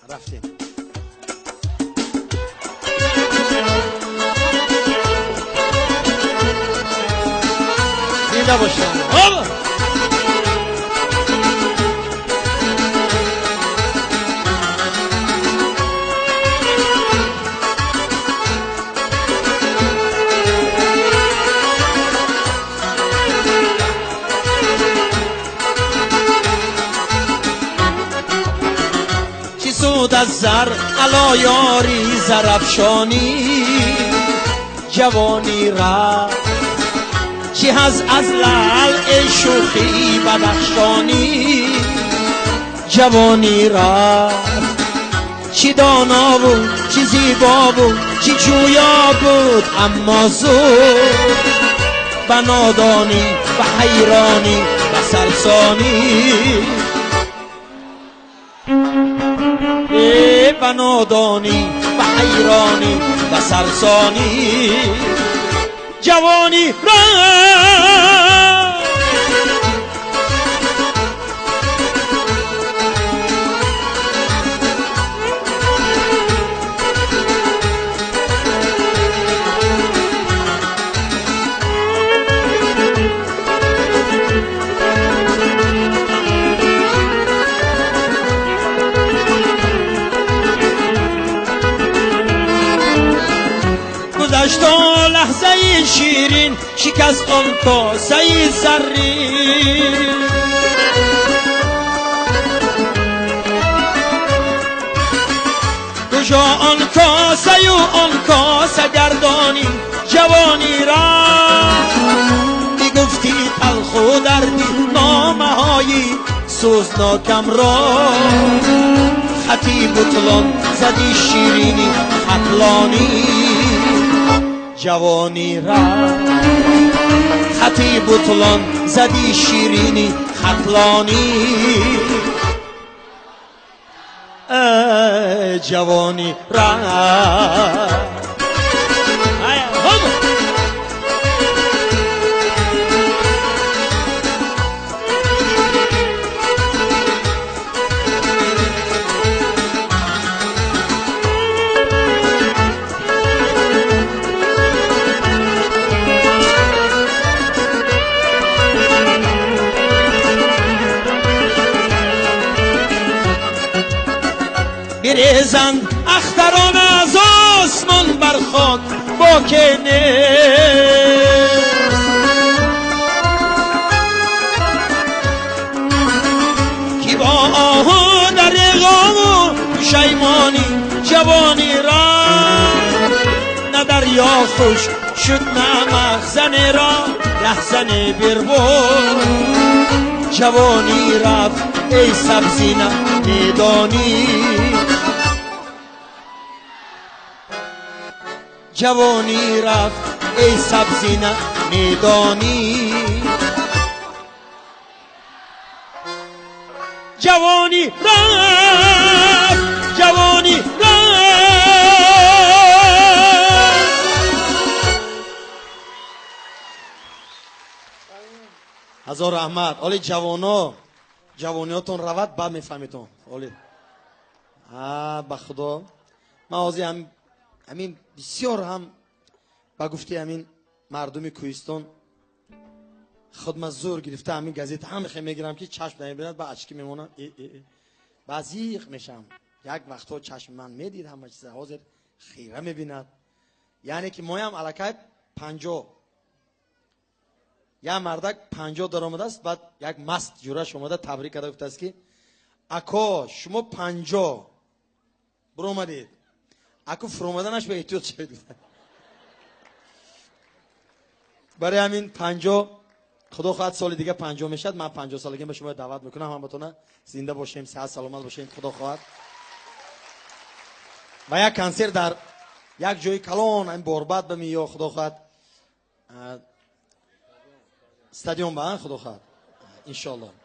رفتیم. زنده باشم. سود از زر علا یاری زرافشانی جوانی را چی هز از لعل شوخی بدخشانی جوانی را چی دانا بود چی زیبا بود چی جویا بود اما زود به نادانی به حیرانی به سرسانی به نادانی به حیرانی به سرسانی جوانی را گذشتا لحظه شیرین شکست آن کاسه زرین کجا آن کاسه و آن کاسه گردانی جوانی را میگفتی تلخ و دردی نامه های سوزناکم را خطی بطلان زدی شیرینی عقلانی جوانی را خطی بطلان زدی شیرینی خطلانی جوانی را بریزند اختران از آسمان بر خاک با که کی با آهو در غم و پشیمانی جوانی را نه دریا خوش شد نه مخزن را رهزن بربود جوانی رفت ای سبزی نه میدانی جوانی رفت ای سبزی نه میدانی جوانی رفت جوانی رفت هزار رحمت. اولی جوانیاتون روید بعد میفهمیتون. اولی با خدا من آزی همین بسیار هم با گفته همین مردم کوهستان خودم زور گرفته همین گازیت هم خیلی میگیرم که چشم نمیبیند با اشکی میمونم بازیق میشم. یک وقتا چشم من میدید همه چیز حاضر خیره میبیند. یعنی که مایم علاقه 50 یا مردک 50 در آمده است. بعد یک مست جورش اومده تبریک کرده گفته است که اکا شما 50 برو اومدید اکو فرومدنش به احتیاط شد. برای همین 50 خدا خواهد سال دیگه 50 میشد من 50 سالگی به شما دعوت میکنم همتون زنده باشیم صحت سلامت باشین خدا خواهد. و یک کنسرت در یک جای کلان این بورباد بمی یا خدا خواهد استادیوم با خدا خواهد ان شاء الله.